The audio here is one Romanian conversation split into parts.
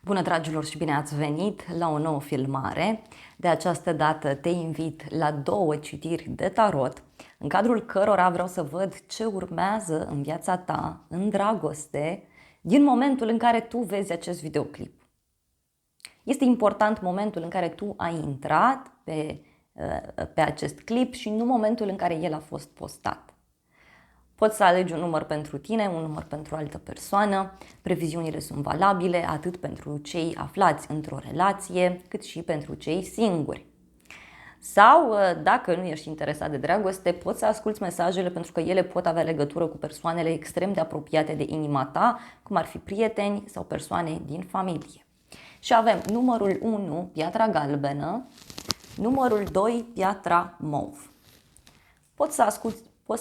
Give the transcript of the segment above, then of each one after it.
Bună, dragilor, și bine ați venit la o nouă filmare. De această dată te invit la două citiri de tarot, în cadrul cărora vreau să văd ce urmează în viața ta, în dragoste, din momentul în care tu vezi acest videoclip. Este important momentul în care tu ai intrat pe acest clip și nu momentul în care el a fost postat. Poți să alegi un număr pentru tine, un număr pentru o altă persoană. Previziunile sunt valabile atât pentru cei aflați într-o relație, cât și pentru cei singuri. Sau, dacă nu ești interesat de dragoste, poți să asculți mesajele pentru că ele pot avea legătură cu persoanele extrem de apropiate de inima ta, cum ar fi prieteni sau persoane din familie. Și avem numărul 1, piatra galbenă, numărul 2, piatra mov. Poți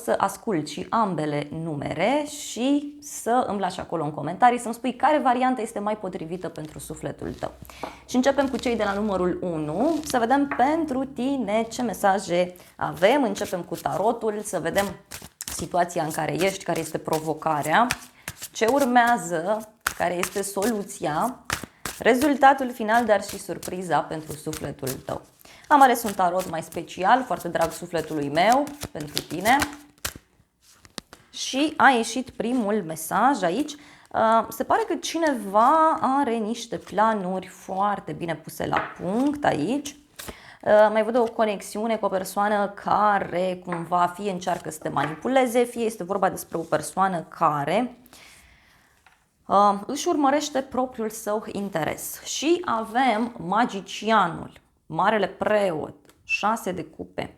să asculti și ambele numere și să îmi lași acolo în comentarii să-mi spui care variantă este mai potrivită pentru sufletul tău. Și începem cu cei de la numărul 1, să vedem pentru tine ce mesaje avem. Începem cu tarotul, să vedem situația în care ești, care este provocarea, ce urmează, care este soluția, rezultatul final, dar și surpriza pentru sufletul tău. Am ales un tarot mai special, foarte drag sufletului meu, pentru tine. Și a ieșit primul mesaj aici. Se pare că cineva are niște planuri foarte bine puse la punct aici. Mai văd o conexiune cu o persoană care cumva fie încearcă să te manipuleze, fie este vorba despre o persoană care își urmărește propriul său interes. Și avem magicianul, marele preot, 6 de cupe.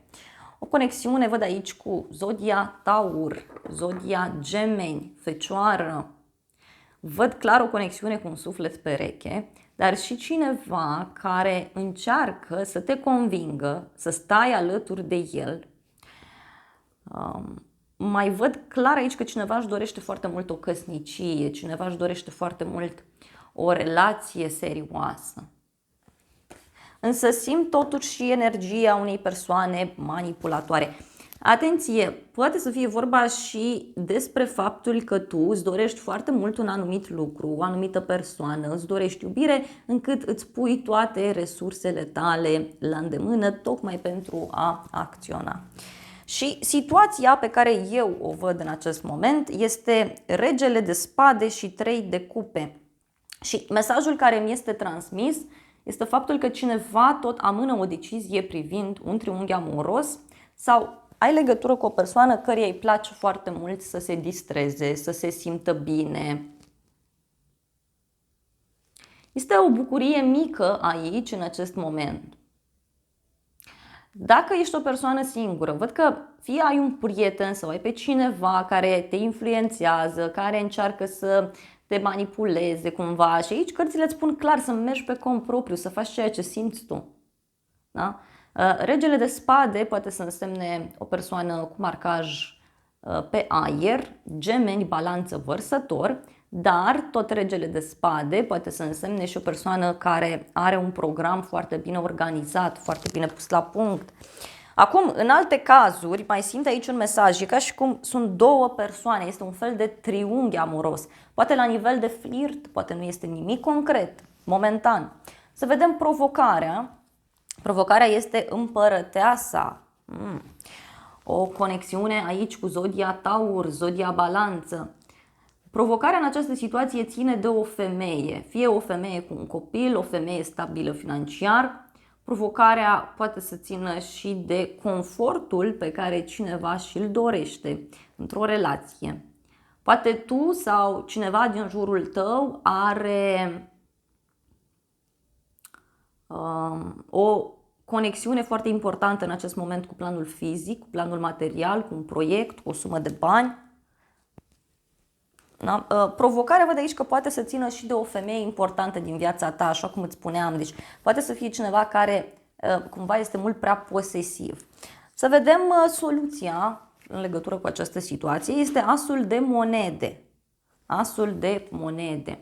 O conexiune văd aici cu zodia Taur, zodia Gemeni, Fecioară. Văd clar o conexiune cu un suflet pereche, dar și cineva care încearcă să te convingă să stai alături de el. Mai văd clar aici că cineva își dorește foarte mult o căsnicie, cineva își dorește foarte mult o relație serioasă. Însă simt totuși și energia unei persoane manipulatoare. Atenție, poate să fie vorba și despre faptul că tu îți dorești foarte mult un anumit lucru, o anumită persoană, îți dorești iubire, încât îți pui toate resursele tale la îndemână tocmai pentru a acționa. Și situația pe care eu o văd în acest moment este regele de spade și 3 de cupe. Și mesajul care mi este transmis este faptul că cineva tot amână o decizie privind un triunghi amoros sau ai legătură cu o persoană căreia îi place foarte mult să se distreze, să se simtă bine. Este o bucurie mică aici, în acest moment. Dacă ești o persoană singură, văd că fie ai un prieten sau ai pe cineva care te influențează, care încearcă să te manipuleze cumva și aici cărțile îți spun clar să mergi pe cont propriu, să faci ceea ce simți tu. Da? Regele de spade poate să însemne o persoană cu marcaj pe aer, Gemeni, Balanță, Vărsător, dar tot regele de spade poate să însemne și o persoană care are un program foarte bine organizat, foarte bine pus la punct. Acum, în alte cazuri, mai simt aici un mesaj, e ca și cum sunt două persoane, este un fel de triunghi amoros. Poate la nivel de flirt, poate nu este nimic concret, momentan. Să vedem provocarea. Provocarea este împărăteasa. O conexiune aici cu zodia Taur, zodia Balanță. Provocarea în această situație ține de o femeie, fie o femeie cu un copil, o femeie stabilă financiar. Provocarea poate să țină și de confortul pe care cineva și-l dorește într-o relație. Poate tu sau cineva din jurul tău are o conexiune foarte importantă în acest moment cu planul fizic, cu planul material, cu un proiect, cu o sumă de bani. Da? Provocarea văd aici că poate să țină și de o femeie importantă din viața ta, așa cum îți spuneam. Deci poate să fie cineva care cumva este mult prea posesiv. Să vedem soluția în legătură cu această situație. Este asul de monede. Asul de monede.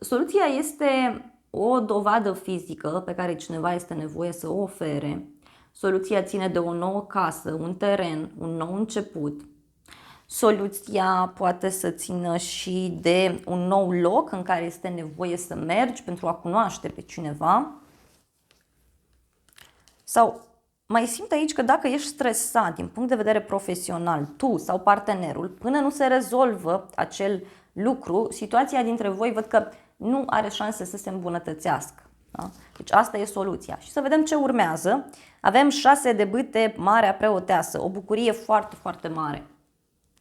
Soluția este o dovadă fizică pe care cineva este nevoie să o ofere. Soluția ține de o nouă casă, un teren, un nou început. Soluția poate să țină și de un nou loc în care este nevoie să mergi pentru a cunoaște pe cineva. Sau mai simt aici că dacă ești stresat din punct de vedere profesional, tu sau partenerul, până nu se rezolvă acel lucru, situația dintre voi văd că nu are șanse să se îmbunătățească. Da? Deci asta e soluția. Și să vedem ce urmează. Avem 6 de bâte, Marea Preoteasă, o bucurie foarte, foarte mare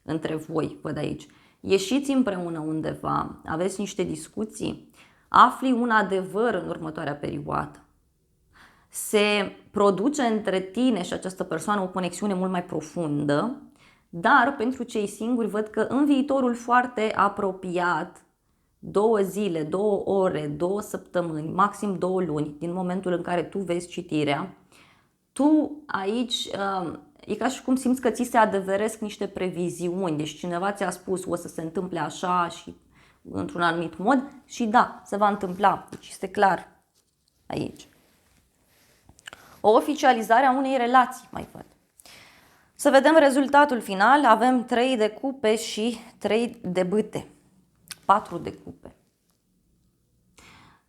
între voi, văd aici. Ieșiți împreună undeva, aveți niște discuții, afli un adevăr în următoarea perioadă. Se produce între tine și această persoană o conexiune mult mai profundă, dar pentru cei singuri văd că în viitorul foarte apropiat, 2 zile, 2 ore, 2 săptămâni, maxim 2 luni, din momentul în care tu vezi citirea, tu aici e ca și cum simți că ți se adeveresc niște previziuni, deci cineva ți-a spus o să se întâmple așa și într-un anumit mod și da, se va întâmpla, deci este clar aici. O oficializare a unei relații, mai văd. Să vedem rezultatul final. Avem 3 de cupe și 3 de bâte. 4 de cupe.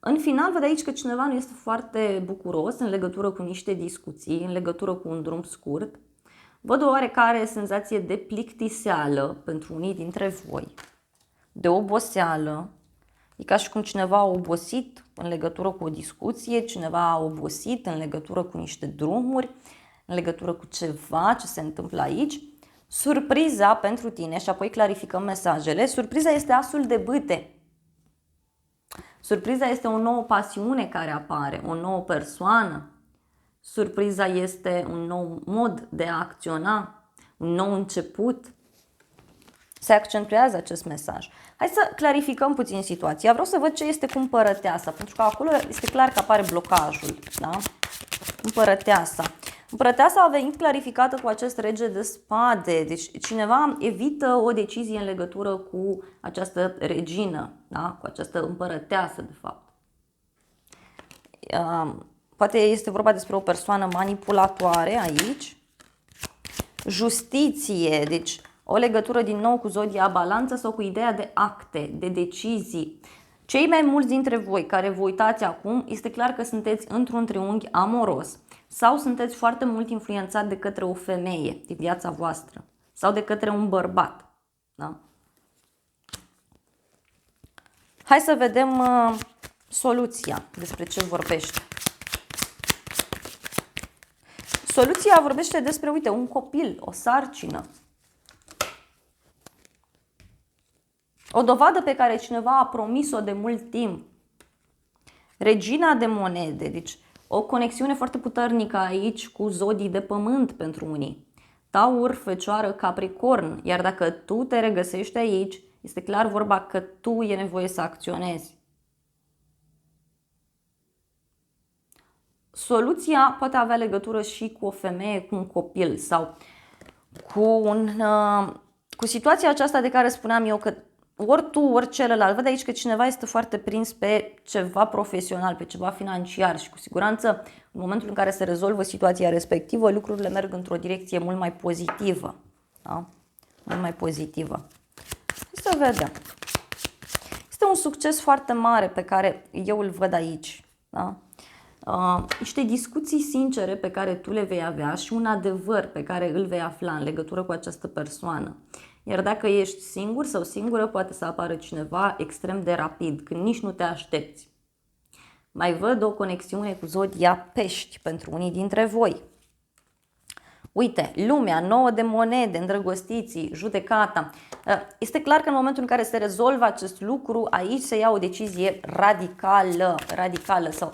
În final, văd aici că cineva nu este foarte bucuros în legătură cu niște discuții, în legătură cu un drum scurt. Văd o oarecare senzație de plictiseală pentru unii dintre voi, de oboseală. E ca și cum cineva a obosit în legătură cu o discuție, cineva a obosit în legătură cu niște drumuri, în legătură cu ceva ce se întâmplă aici. Surpriza pentru tine, și apoi clarificăm mesajele, surpriza este asul de bâte. Surpriza este o nouă pasiune care apare, o nouă persoană. Surpriza este un nou mod de a acționa, un nou început. Se accentuează acest mesaj. Hai să clarificăm puțin situația. Vreau să văd ce este cu împărăteasa, pentru că acolo este clar că apare blocajul. Da? Împărăteasa. Împărăteasa a venit clarificată cu acest rege de spade. Deci cineva evită o decizie în legătură cu această regină, da? Cu această împărăteasă, de fapt. Poate este vorba despre o persoană manipulatoare aici. Justiție, deci o legătură din nou cu zodia balanță sau cu ideea de acte, de decizii. Cei mai mulți dintre voi care vă uitați acum, este clar că sunteți într-un triunghi amoros sau sunteți foarte mult influențat de către o femeie din viața voastră sau de către un bărbat. Da? Hai să vedem soluția, despre ce vorbește. Soluția vorbește despre, uite, un copil, o sarcină. O dovadă pe care cineva a promis-o de mult timp. Regina de monede, deci o conexiune foarte puternică aici cu zodii de pământ pentru unii. Taur, Fecioară, Capricorn, iar dacă tu te regăsești aici, este clar vorba că tu e nevoie să acționezi. Soluția poate avea legătură și cu o femeie, cu un copil sau cu situația aceasta de care spuneam eu că ori tu, ori celălalt. Văd aici că cineva este foarte prins pe ceva profesional, pe ceva financiar și cu siguranță în momentul în care se rezolvă situația respectivă, lucrurile merg într-o direcție mult mai pozitivă. Da? Mult mai pozitivă. Să vedem. Este un succes foarte mare pe care eu îl văd aici. Da? Niște discuții sincere pe care tu le vei avea și un adevăr pe care îl vei afla în legătură cu această persoană. Iar dacă ești singur sau singură, poate să apară cineva extrem de rapid, când nici nu te aștepți. Mai văd o conexiune cu zodia Pești pentru unii dintre voi. Uite, lumea, 9 de monede, îndrăgostiții, judecata. Este clar că în momentul în care se rezolvă acest lucru, aici se ia o decizie radicală sau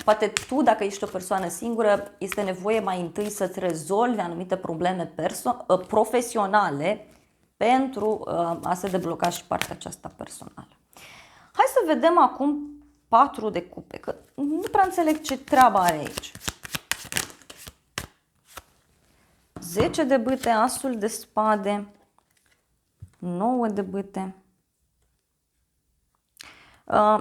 poate tu, dacă ești o persoană singură, este nevoie mai întâi să-ți rezolvi anumite probleme profesionale pentru a se debloca și partea aceasta personală. Hai să vedem acum 4 de cupe, că nu prea înțeleg ce treabă are aici. 10 de bâte, asul de spade, 9 de bâte.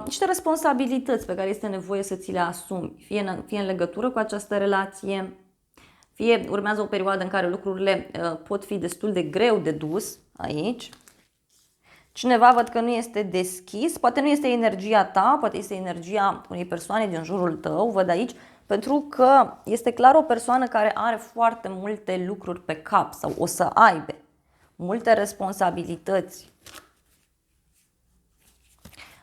Niște responsabilități pe care este nevoie să ți le asumi, fie în legătură cu această relație, fie urmează o perioadă în care lucrurile pot fi destul de greu de dus aici. Cineva văd că nu este deschis, poate nu este energia ta, poate este energia unei persoane din jurul tău, văd aici, pentru că este clar o persoană care are foarte multe lucruri pe cap sau o să aibă multe responsabilități.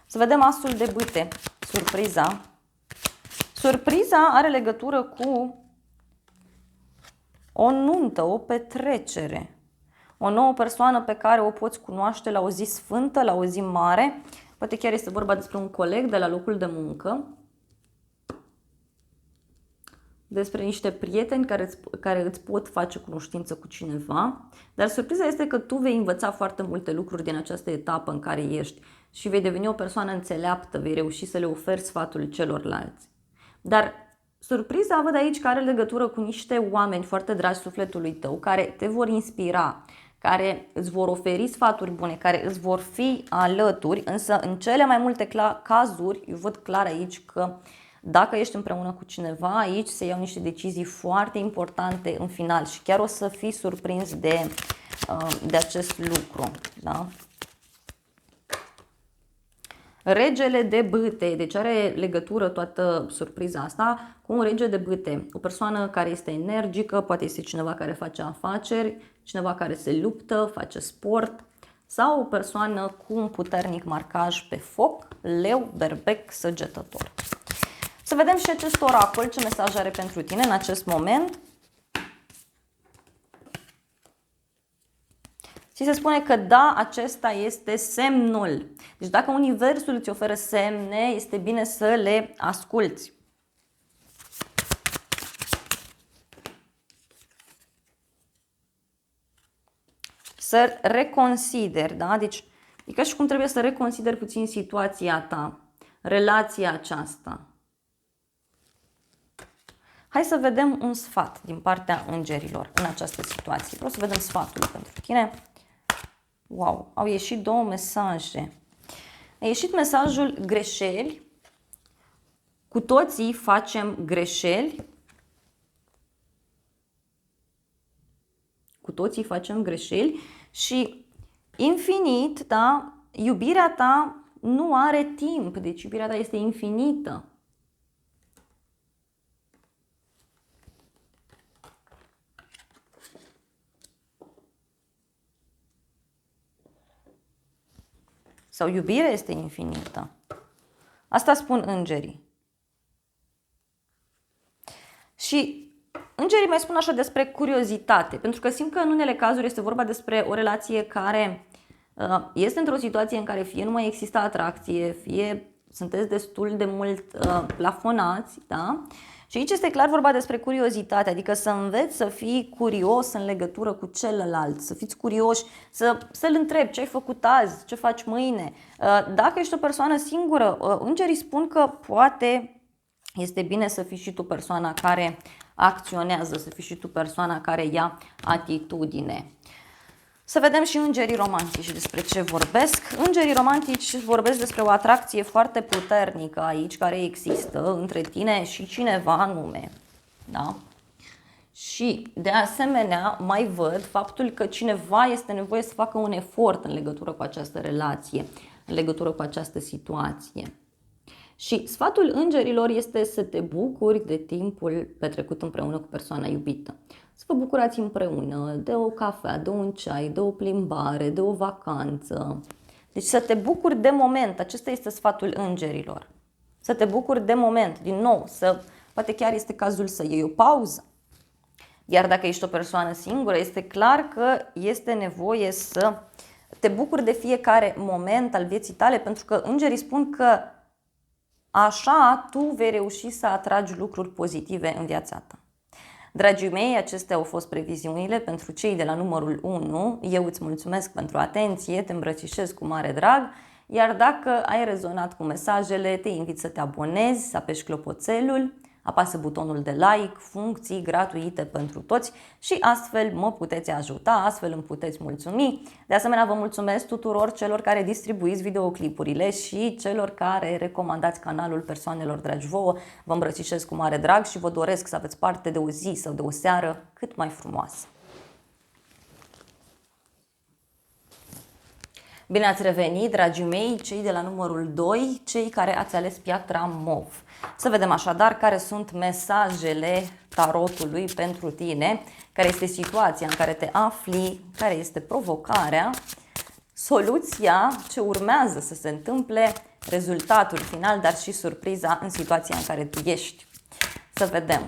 Să vedem asul de bâte, surpriza. Surpriza are legătură cu o nuntă, o petrecere. O nouă persoană pe care o poți cunoaște la o zi sfântă, la o zi mare. Poate chiar este vorba despre un coleg de la locul de muncă. Despre niște prieteni care îți pot face cunoștință cu cineva. Dar surpriza este că tu vei învăța foarte multe lucruri din această etapă în care ești și vei deveni o persoană înțeleaptă, vei reuși să le oferi sfatul celorlalți. Dar surpriza văd aici că are legătură cu niște oameni foarte dragi sufletului tău, care te vor inspira, care îți vor oferi sfaturi bune, care îți vor fi alături, însă în cele mai multe cazuri, eu văd clar aici că dacă ești împreună cu cineva, aici se iau niște decizii foarte importante în final și chiar o să fii surprins de acest lucru. Da? Regele de bâte, deci are legătură toată surpriza asta cu un rege de bâte, o persoană care este energică, poate este cineva care face afaceri, cineva care se luptă, face sport sau o persoană cu un puternic marcaj pe foc, leu, berbec, săgetător. Să vedem și acest oracol, ce mesaj are pentru tine în acest moment. Și se spune că da, acesta este semnul. Deci dacă universul îți oferă semne, este bine să le asculți. Să reconsideri, da? Deci e ca și cum trebuie să reconsideri puțin situația ta, relația aceasta. Hai să vedem un sfat din partea îngerilor în această situație. Vreau să vedem sfatul pentru tine. Wow, au ieșit două mesaje. A ieșit mesajul greșeli. Cu toții facem greșeli. Cu toții facem greșeli și infinit, da, iubirea ta nu are timp, deci iubirea ta este infinită. Sau iubirea este infinită. Asta spun îngerii. Și îngerii mai spun așa despre curiozitate, pentru că simt că în unele cazuri este vorba despre o relație care este într-o situație în care fie nu mai există atracție, fie sunteți destul de mult plafonați, da? Și aici este clar vorba despre curiozitate, adică să înveți să fii curios în legătură cu celălalt, să fiți curioși, să-l întrebi ce ai făcut azi, ce faci mâine. Dacă ești o persoană singură, îngerii spun că poate este bine să fii și tu persoana care acționează, să fii și tu persoana care ia atitudine. Să vedem și îngerii romantici despre ce vorbesc. Îngerii romantici vorbesc despre o atracție foarte puternică aici, care există între tine și cineva anume. Da? Și de asemenea mai văd faptul că cineva este nevoie să facă un efort în legătură cu această relație, în legătură cu această situație. Și sfatul îngerilor este să te bucuri de timpul petrecut împreună cu persoana iubită. Să vă bucurați împreună de o cafea, de un ceai, de o plimbare, de o vacanță. Deci să te bucuri de moment. Acesta este sfatul îngerilor. Să te bucuri de moment. Din nou, poate chiar este cazul să iei o pauză. Iar dacă ești o persoană singură, este clar că este nevoie să te bucuri de fiecare moment al vieții tale, pentru că îngerii spun că așa tu vei reuși să atragi lucruri pozitive în viața ta. Dragii mei, acestea au fost previziunile pentru cei de la numărul 1. Eu îți mulțumesc pentru atenție, te îmbrățișez cu mare drag, iar dacă ai rezonat cu mesajele, te invit să te abonezi, să apeși clopoțelul, apasă butonul de like, funcții gratuite pentru toți și astfel mă puteți ajuta, astfel îmi puteți mulțumi. De asemenea, vă mulțumesc tuturor celor care distribuiți videoclipurile și celor care recomandați canalul persoanelor dragi vouă. Vă îmbrățișez cu mare drag și vă doresc să aveți parte de o zi sau de o seară cât mai frumoasă. Bine ați revenit, dragii mei, cei de la numărul 2, cei care ați ales piatra mov. Să vedem așadar care sunt mesajele tarotului pentru tine, care este situația în care te afli, care este provocarea, soluția, ce urmează să se întâmple, rezultatul final, dar și surpriza în situația în care tu ești. Să vedem.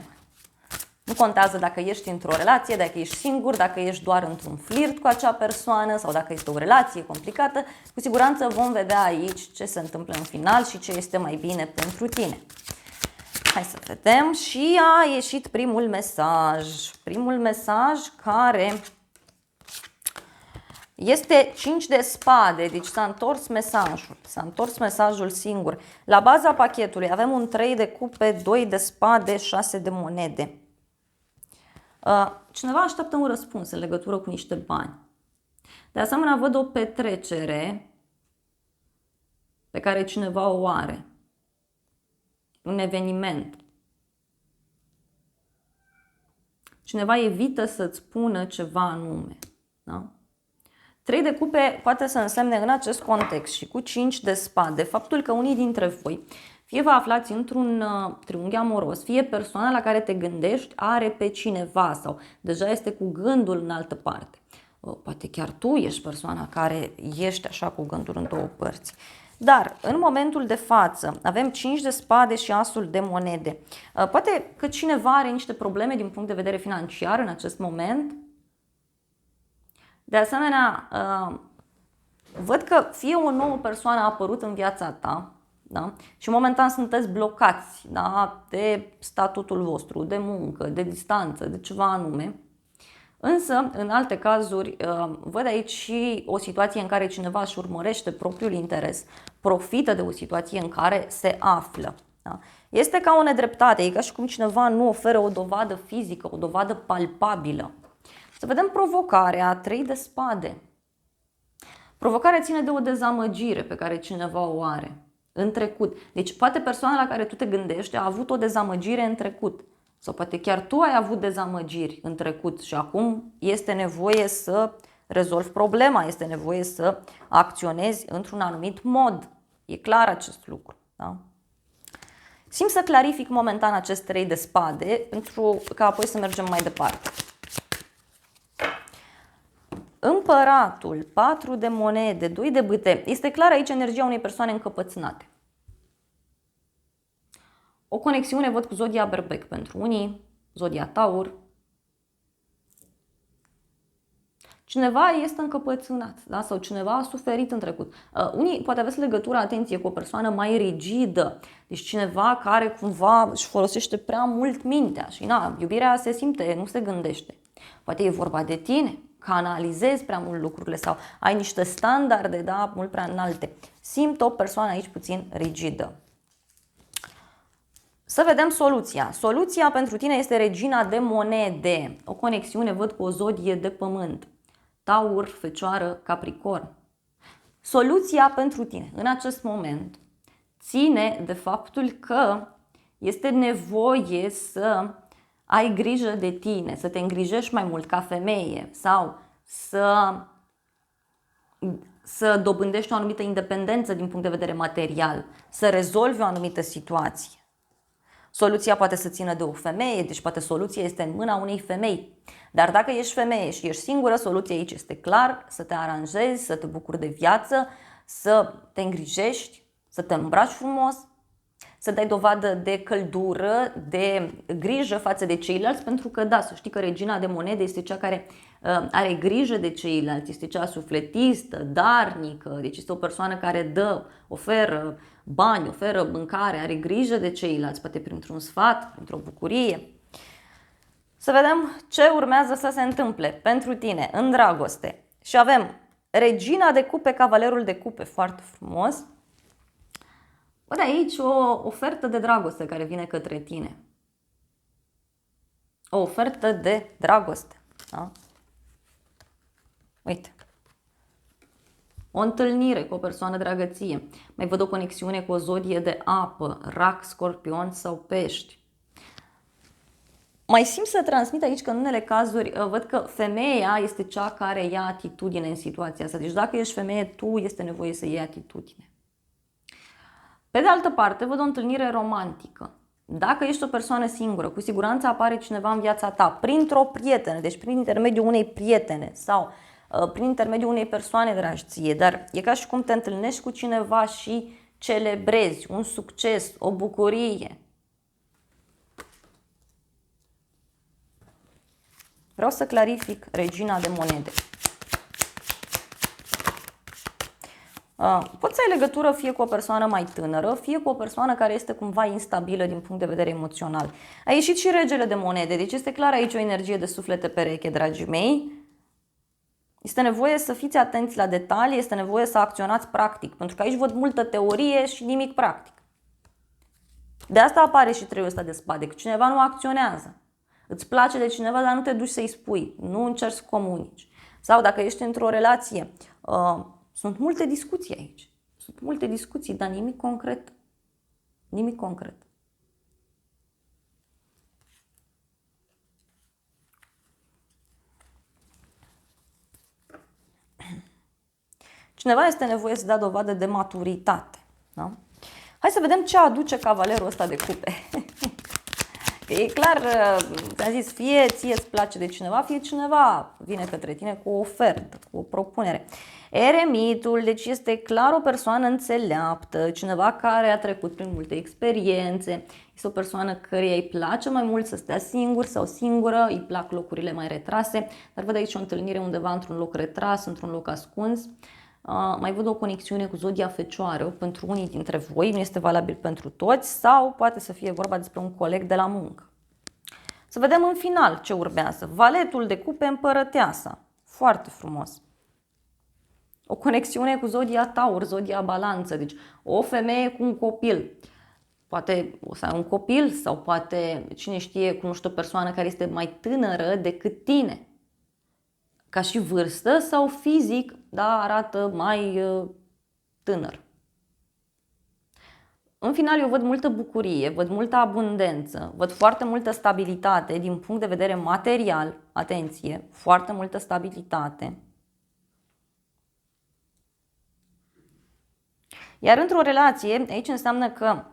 Nu contează dacă ești într-o relație, dacă ești singur, dacă ești doar într-un flirt cu acea persoană sau dacă este o relație complicată, cu siguranță vom vedea aici ce se întâmplă în final și ce este mai bine pentru tine. Hai să vedem și a ieșit primul mesaj. Primul mesaj care este 5 de spade, deci s-a întors mesajul. S-a întors mesajul singur. La baza pachetului avem un 3 de cupe, 2 de spade, 6 de monede. Cineva așteaptă un răspuns în legătură cu niște bani. De asemenea, văd o petrecere pe care cineva o are. Un eveniment. Cineva evită să-ți spună ceva anume. Da? 3 de cupe poate să însemne în acest context și cu 5 de spade faptul că unii dintre voi fie vă aflați într-un triunghi amoros, fie persoana la care te gândești are pe cineva sau deja este cu gândul în altă parte. Poate chiar tu ești persoana care ești așa cu gândul în două părți. Dar în momentul de față avem 5 de spade și asul de monede. Poate că cineva are niște probleme din punct de vedere financiar în acest moment. De asemenea, văd că fie o nouă persoană a apărut în viața ta, da? Și momentan sunteți blocați, da? De statutul vostru, de muncă, de distanță, de ceva anume. Însă, în alte cazuri, văd aici și o situație în care cineva își urmărește propriul interes, profită de o situație în care se află. Da? Este ca o nedreptate, e ca și cum cineva nu oferă o dovadă fizică, o dovadă palpabilă. Să vedem provocarea, 3 de spade. Provocarea ține de o dezamăgire pe care cineva o are în trecut. Deci poate persoana la care tu te gândești a avut o dezamăgire în trecut. Sau poate chiar tu ai avut dezamăgiri în trecut și acum este nevoie să rezolvi problema, este nevoie să acționezi într-un anumit mod. E clar acest lucru. Da? Simt să clarific momentan acest 3 de spade pentru ca apoi să mergem mai departe. Împăratul, 4 de monede, 2 de bâte. Este clar aici energia unei persoane încăpățânate. O conexiune văd cu zodia Berbec pentru unii, zodia Taur. Cineva este încăpățânat, da? Sau cineva a suferit în trecut. Unii poate aveți legătură, atenție, cu o persoană mai rigidă. Deci cineva care cumva își folosește prea mult mintea și iubirea se simte, nu se gândește. Poate e vorba de tine, canalizezi prea mult lucrurile sau ai niște standarde, da, mult prea înalte. Simt o persoană aici puțin rigidă. Să vedem soluția. Soluția pentru tine este regina de monede. O conexiune văd cu o zodie de pământ. Taur, Fecioară, Capricorn. Soluția pentru tine în acest moment ține de faptul că este nevoie să ai grijă de tine, să te îngrijești mai mult ca femeie sau să dobândești o anumită independență din punct de vedere material, să rezolvi o anumită situație. Soluția poate să țină de o femeie, deci poate soluția este în mâna unei femei. Dar dacă ești femeie și ești singură, soluția aici este clar, să te aranjezi, să te bucuri de viață, să te îngrijești, să te îmbraci frumos, să dai dovadă de căldură, de grijă față de ceilalți, pentru că da, să știi că regina de monede este cea care are grijă de ceilalți, este cea sufletistă, darnică, deci este o persoană care dă, oferă bani, oferă mâncare, are grijă de ceilalți, poate printr-un sfat, printr-o bucurie. Să vedem ce urmează să se întâmple pentru tine în dragoste. Și avem regina de cupe, cavalerul de cupe, foarte frumos. Văd aici o ofertă de dragoste care vine către tine. O ofertă de dragoste. Da? Uite. O întâlnire cu o persoană dragă ție. Mai văd o conexiune cu o zodie de apă, rac, scorpion sau pești. Mai simt să transmit aici că în unele cazuri văd că femeia este cea care ia atitudine în situația asta. Deci dacă ești femeie, tu este nevoie să iei atitudine. Pe de altă parte, văd o întâlnire romantică. Dacă ești o persoană singură, cu siguranță apare cineva în viața ta, printr-o prietenă, deci prin intermediul unei prietene sau prin intermediul unei persoane dragi ție, dar e ca și cum te întâlnești cu cineva și celebrezi un succes, o bucurie. Vreau să clarific regina de monede. Poți să ai legătură fie cu o persoană mai tânără, fie cu o persoană care este cumva instabilă din punct de vedere emoțional. A ieșit și regele de monede, deci este clar aici o energie de suflete pereche, dragii mei. Este nevoie să fiți atenți la detalii, este nevoie să acționați practic, pentru că aici văd multă teorie și nimic practic. De asta apare și treiul ăsta de spade, că cineva nu acționează. Îți place de cineva, dar nu te duci să-i spui, nu încerci să comunici. Sau dacă ești într-o relație, sunt multe discuții aici. Sunt multe discuții, dar nimic concret. Nimic concret. Cineva este nevoie să dea dovadă de maturitate. Da? Hai să vedem ce aduce cavalerul ăsta de cupe. E clar, ți-am zis, fie ție îți place de cineva, fie cineva vine către tine cu o ofertă, cu o propunere. Eremitul, deci este clar o persoană înțeleaptă, cineva care a trecut prin multe experiențe, este o persoană căreia îi place mai mult să stea singur sau singură, îi plac locurile mai retrase, dar văd aici o întâlnire undeva într-un loc retras, într-un loc ascuns. Mai văd o conexiune cu zodia Fecioară pentru unii dintre voi, nu este valabil pentru toți, sau poate să fie vorba despre un coleg de la muncă. Să vedem în final ce urmează. Valetul de cupe, Împărăteasa. Foarte frumos. O conexiune cu zodia Taur, zodia Balanță, deci o femeie cu un copil. Poate o să ai un copil sau poate, cine știe, cunoști o persoană care este mai tânără decât tine. Ca și vârstă sau fizic, da, arată mai tânăr. În final, eu văd multă bucurie, văd multă abundență, văd foarte multă stabilitate din punct de vedere material. Atenție, foarte multă stabilitate. Iar într-o relație, aici înseamnă că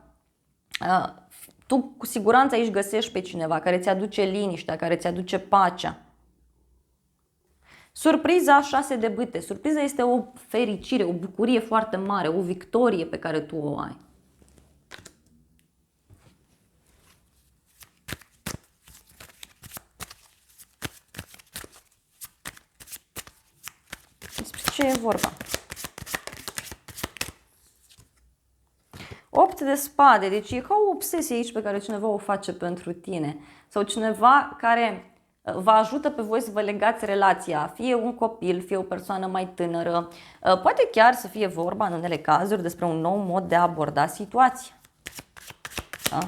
tu cu siguranță aici găsești pe cineva care ți aduce liniștea, care ți aduce pacea. Surpriza 6 de bâte. Surpriza este o fericire, o bucurie foarte mare, o victorie pe care tu o ai. Despre ce e vorba? 8 de spade, deci e ca o obsesie aici pe care cineva o face pentru tine. Sau cineva care vă ajută pe voi să vă legați relația, fie un copil, fie o persoană mai tânără. Poate chiar să fie vorba în unele cazuri despre un nou mod de a aborda situația. Da?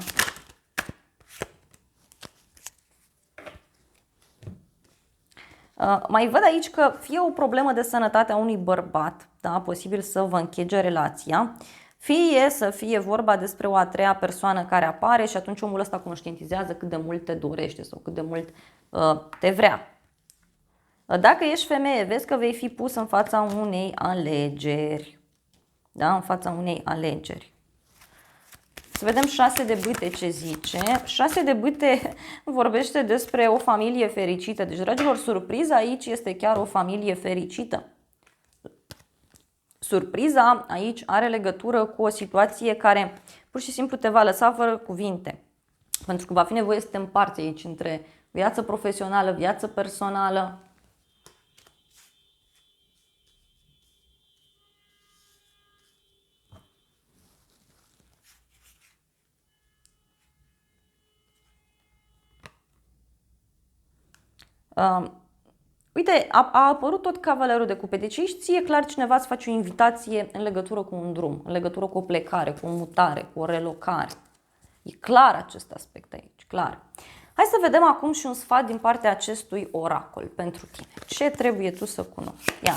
Mai văd aici că fie o problemă de sănătate a unui bărbat, da, posibil să vă închege relația, fie să fie vorba despre o a treia persoană care apare și atunci omul ăsta conștientizează cât de mult te dorește sau cât de mult te vrea. Dacă ești femeie, vezi că vei fi pus în fața unei alegeri. Da, în fața unei alegeri. Să vedem 6 de bâte ce zice. 6 de bâte vorbește despre o familie fericită. Deci, dragilor, surpriza aici este chiar o familie fericită. Surpriza aici are legătură cu o situație care pur și simplu te va lăsa fără cuvinte. Pentru că va fi nevoie să te împarți aici între viață profesională, viață personală. Uite, a apărut tot cavalerul de cupe. Deci aici ție clar cineva îți face o invitație în legătură cu un drum, în legătură cu o plecare, cu o mutare, cu o relocare. E clar acest aspect aici, clar. Hai să vedem acum și un sfat din partea acestui oracol pentru tine. Ce trebuie tu să cunoști? Ia.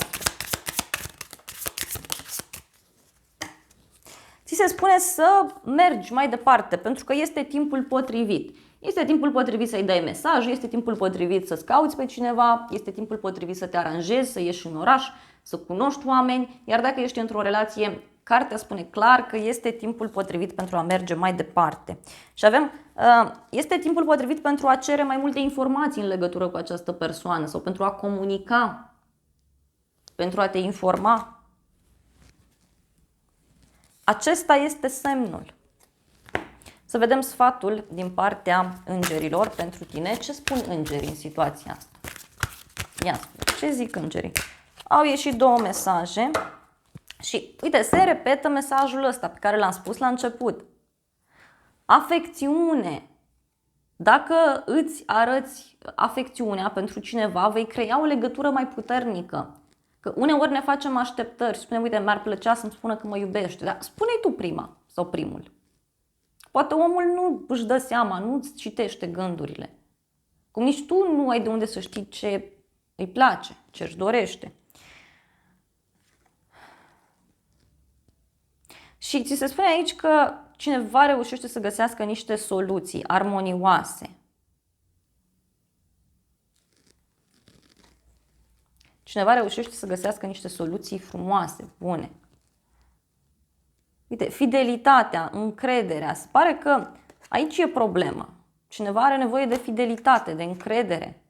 Ți se spune să mergi mai departe, pentru că este timpul potrivit. Este timpul potrivit să-i dai mesaj, este timpul potrivit să-ți cauți pe cineva, este timpul potrivit să te aranjezi, să ieși în oraș, să cunoști oameni, iar dacă ești într-o relație, cartea spune clar că este timpul potrivit pentru a merge mai departe. Și avem, este timpul potrivit pentru a cere mai multe informații în legătură cu această persoană sau pentru a comunica, pentru a te informa. Acesta este semnul. Să vedem sfatul din partea îngerilor pentru tine. Ce spun îngerii în situația asta? Ia spune, ce zic îngerii? Au ieșit două mesaje și, uite, se repetă mesajul ăsta pe care l-am spus la început. Afecțiune. Dacă îți arăți afecțiunea pentru cineva, vei crea o legătură mai puternică. Că uneori ne facem așteptări, spunem, uite, mi-ar plăcea să-mi spună că mă iubește, dar spune-i tu prima sau primul. Poate omul nu își dă seama, nu îți citește gândurile. Cum nici tu nu ai de unde să știi ce îi place, ce își dorește. Și ți se spune aici că cineva reușește să găsească niște soluții armonioase. Cineva reușește să găsească niște soluții frumoase, bune. Uite, fidelitatea, încrederea. Se pare că aici e problema. Cineva are nevoie de fidelitate, de încredere.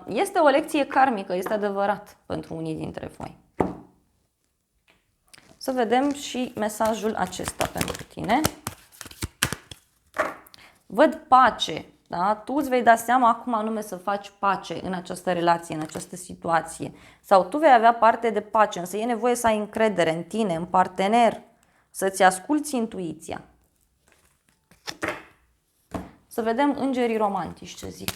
Este o lecție karmică, este adevărat, pentru unii dintre voi. Să vedem și mesajul acesta pentru tine. Văd pace. Da? Tu îți vei da seama acum anume să faci pace în această relație, în această situație. Sau tu vei avea parte de pace, însă e nevoie să ai încredere în tine, în partener, să-ți asculți intuiția. Să vedem îngerii romantici ce zic.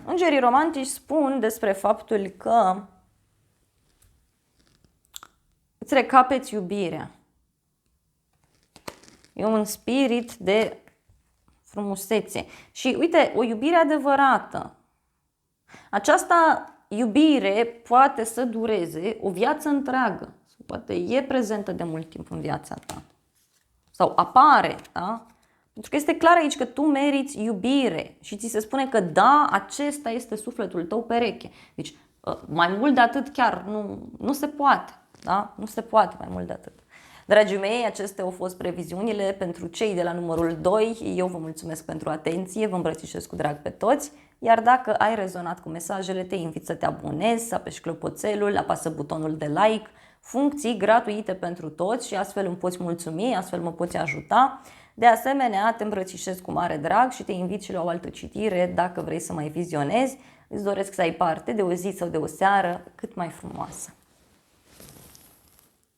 Îngerii romantici spun despre faptul că îți recapeți iubirea. E un spirit de frumusețe. Și uite, o iubire adevărată. Această iubire poate să dureze o viață întreagă. Poate e prezentă de mult timp în viața ta. Sau apare, da? Pentru că este clar aici că tu meriți iubire și ți se spune că da, acesta este sufletul tău pereche. Deci mai mult de atât chiar nu se poate. Da? Nu se poate mai mult de atât. Dragii mei, acestea au fost previziunile pentru cei de la numărul 2. Eu vă mulțumesc pentru atenție, vă îmbrățișez cu drag pe toți. Iar dacă ai rezonat cu mesajele, te invit să te abonezi, să apeși clopoțelul, apasă butonul de like, funcții gratuite pentru toți și astfel îmi poți mulțumi, astfel mă poți ajuta. De asemenea, te îmbrățișez cu mare drag și te invit și la o altă citire dacă vrei să mai vizionezi. Îți doresc să ai parte de o zi sau de o seară cât mai frumoasă.